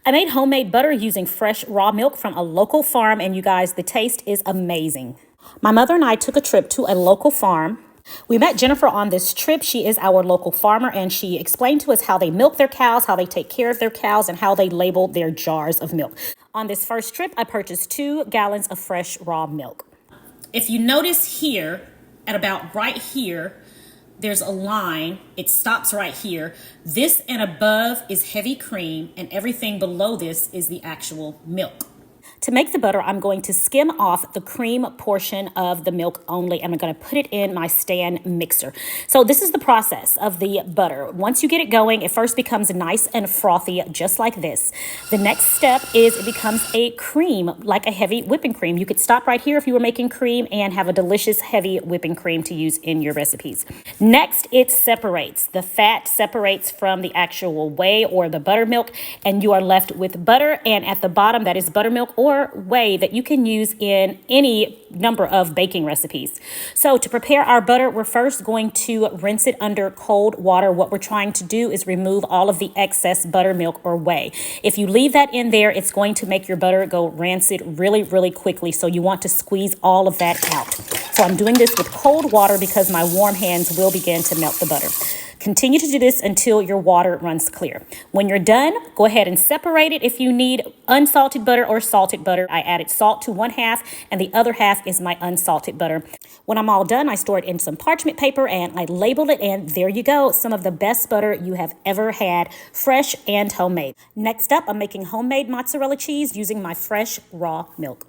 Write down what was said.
I made homemade butter using fresh raw milk from a local farm, and you guys, the taste is amazing. My mother and I took a trip to a local farm. We met Jennifer on this trip. She is our local farmer, and she explained to us how they milk their cows, how they take care of their cows, and how they label their jars of milk. On this first trip, I purchased 2 gallons of fresh raw milk. If you notice here, at about right here, there's a line. It stops right here. This and above is heavy cream, and everything below this is the actual milk. To make the butter, I'm going to skim off the cream portion of the milk only, and I'm going to put it in my stand mixer. So this is the process of the butter. Once you get it going, it first becomes nice and frothy, just like this. The next step is it becomes a cream, like a heavy whipping cream. You could stop right here if you were making cream and have a delicious heavy whipping cream to use in your recipes. Next, it separates. The fat separates from the actual whey or the buttermilk, and you are left with butter, and at the bottom, that is buttermilk or whey that you can use in any number of baking recipes. So to prepare our butter, we're first going to rinse it under cold water. What we're trying to do is remove all of the excess buttermilk or whey. If you leave that in there, it's going to make your butter go rancid really, really quickly. So you want to squeeze all of that out. So I'm doing this with cold water because my warm hands will begin to melt the butter. Continue to do this until your water runs clear. When you're done, go ahead and separate it if you need unsalted butter or salted butter. I added salt to 1/2, and the other half is my unsalted butter. When I'm all done, I store it in some parchment paper and I labeled it, and there you go. Some of the best butter you have ever had, fresh and homemade. Next up, I'm making homemade mozzarella cheese using my fresh raw milk.